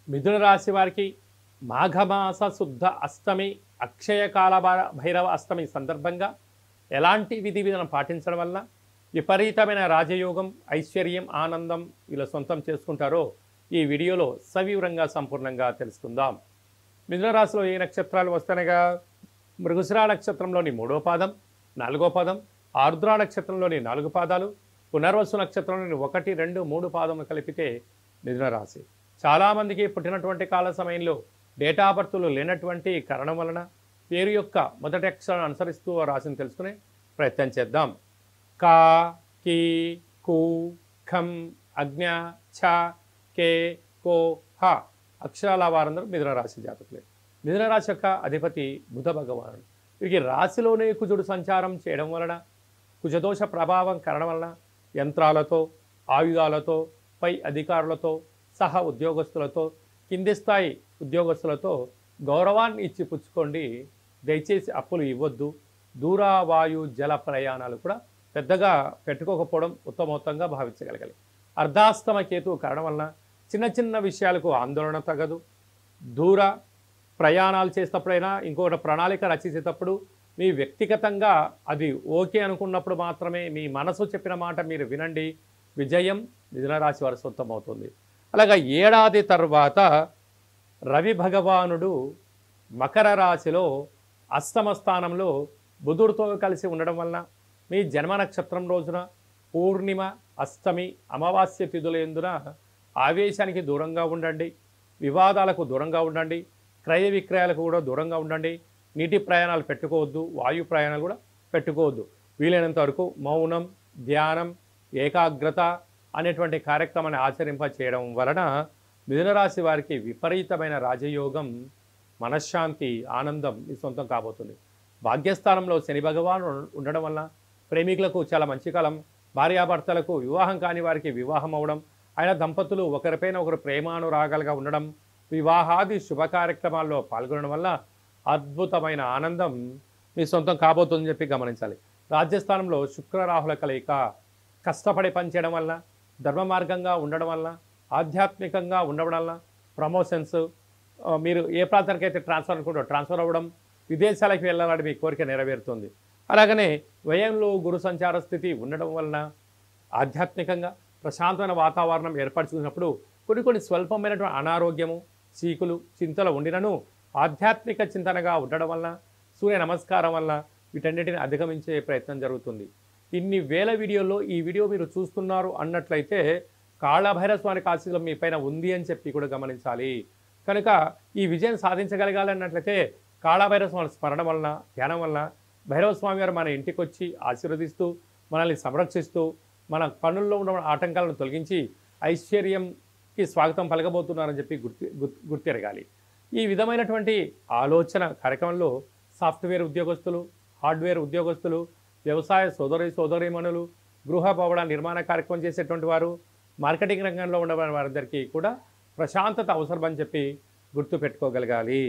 మిథున రాశి వారికి మాఘమాస శుద్ధ అష్టమి అక్షయకాల భైరవ అష్టమి సందర్భంగా ఎలాంటి విధి విధానం పాటించడం వల్ల విపరీతమైన రాజయోగం, ఐశ్వర్యం, ఆనందం వీళ్ళ సొంతం చేసుకుంటారో ఈ వీడియోలో సవివరంగా సంపూర్ణంగా తెలుసుకుందాం. మిథున రాశిలో ఏ నక్షత్రాలు వస్తానగా మృగశిర నక్షత్రంలోని 3వ పాదం, 4వ పాదం, ఆర్ద్ర నక్షత్రంలోని 4 పాదాలు, పునర్వసు నక్షత్రంలోని 1, 2, 3 పాదములు కలిపితే మిథున రాశి. చాలామందికి పుట్టినటువంటి కాల సమయంలో డేటా బర్తులు లేనటువంటి కారణం వలన పేరు యొక్క మొదటి అక్షరాన్ని అనుసరిస్తూ ఆ రాశిని తెలుసుకునే ప్రయత్నం చేద్దాం. కా, కీ, కు, ఖం, అజ్ఞ, ఛ, కే, కో, హ అక్షరాల వారందరూ మిథున రాశి జాతకులే. మిథున రాశి యొక్క అధిపతి బుధ భగవానుడు. వీరికి రాశిలోనే కుజుడు సంచారం చేయడం వలన, కుజదోష ప్రభావం కారణం వలన యంత్రాలతో, ఆయుధాలతో, పై అధికారులతో, సహ ఉద్యోగస్తులతో, కింది స్థాయి ఉద్యోగస్తులతో గౌరవాన్ని ఇచ్చి పుచ్చుకోండి. దయచేసి అప్పులు ఇవ్వద్దు. దూర వాయు జల ప్రయాణాలు కూడా పెద్దగా పెట్టుకోకపోవడం ఉత్తమోత్తంగా భావించగలగాలి. అర్ధాస్తమ కేతు కారణం వలన చిన్న చిన్న విషయాలకు ఆందోళన తగదు. దూర ప్రయాణాలు చేసేటప్పుడైనా ఇంకొకటి ప్రణాళిక రచించేటప్పుడు మీ వ్యక్తిగతంగా అది ఓకే అనుకున్నప్పుడు మాత్రమే మీ మనసు చెప్పిన మాట మీరు వినండి. విజయం మిథున రాశి వారి సొంతం అవుతుంది. అలాగా ఏడాది తర్వాత రవి భగవానుడు మకర రాశిలో అష్టమ స్థానంలో బుధుడితో కలిసి ఉండడం వలన మీ జన్మ నక్షత్రం రోజున పూర్ణిమ, అష్టమి, అమావాస్య తిథుల యందున ఆవేశానికి దూరంగా ఉండండి. వివాదాలకు దూరంగా ఉండండి. క్రయ విక్రయాలకు కూడా దూరంగా ఉండండి. నీటి ప్రయాణాలు పెట్టుకోవద్దు. వాయు ప్రయాణాలు కూడా పెట్టుకోవద్దు. వీలైనంత వరకు మౌనం, ధ్యానం, ఏకాగ్రత అనేటువంటి కార్యక్రమాన్ని ఆచరింప చేయడం వలన మిథున రాశి వారికి విపరీతమైన రాజయోగం, మనశ్శాంతి, ఆనందం మీ సొంతం కాబోతుంది. భాగ్యస్థానంలో శని భగవాను ఉండడం వలన ప్రేమికులకు చాలా మంచి కాలం. భార్యాభర్తలకు వివాహం కాని వారికి వివాహం అవడం, ఆయన దంపతులు ఒకరిపైన ఒకరు ప్రేమానురాగాలుగా ఉండడం, వివాహాది శుభ కార్యక్రమాల్లో పాల్గొనడం వల్ల అద్భుతమైన ఆనందం మీ సొంతం కాబోతుందని చెప్పి గమనించాలి. రాజ్యస్థానంలో శుక్రరాహుల కలయిక కష్టపడి పనిచేయడం వల్ల, ధర్మ మార్గంగా ఉండడం వల్ల, ఆధ్యాత్మికంగా ఉండడం వల్ల ప్రమోషన్స్, మీరు ఏ ప్రాంతానికైతే ట్రాన్స్ఫర్ అనుకుంటో ట్రాన్స్ఫర్ అవ్వడం, విదేశాలకు వెళ్ళాలని మీ కోరిక నెరవేరుతుంది. అలాగనే వ్యయంలో గురు సంచార స్థితి ఉండడం వలన ఆధ్యాత్మికంగా ప్రశాంతమైన వాతావరణం ఏర్పరచుకున్నప్పుడు కొన్ని స్వల్పమైనటువంటి అనారోగ్యము, చీకులు, చింతలు ఉండినను ఆధ్యాత్మిక చింతనగా ఉండడం వలన, సూర్య నమస్కారం వల్ల వీటన్నిటిని అధిగమించే ప్రయత్నం జరుగుతుంది. ఇన్ని వేల వీడియోల్లో ఈ వీడియో మీరు చూస్తున్నారు అన్నట్లయితే కాళభైరవ స్వామి ఆశీస్సులు మీ పైన ఉంది అని చెప్పి కూడా గమనించాలి. కనుక ఈ విజయం సాధించగలగాలన్నట్లయితే కాళభైరవ స్వామి స్మరణ వలన, ధ్యానం వలన భైరవ స్వామి వారు మన ఇంటికి వచ్చి ఆశీర్వదిస్తూ, మనల్ని సంరక్షిస్తూ, మన పనుల్లో ఉన్న ఆటంకాలను తొలగించి ఐశ్వర్యంకి స్వాగతం పలకబోతున్నారని చెప్పి గుర్తిరగాలి. ఈ విధమైనటువంటి ఆలోచన కార్యక్రమంలో సాఫ్ట్వేర్ ఉద్యోగస్తులు, హార్డ్వేర్ ఉద్యోగస్తులు, వ్యవసాయ సోదరీమణులు, గృహ భవన నిర్మాణ కార్యక్రమం చేసేటువంటి వారు, మార్కెటింగ్ రంగంలో ఉన్న వారందరికీ కూడా ప్రశాంతత అవసరమని చెప్పి గుర్తుపెట్టుకోగలగాలి.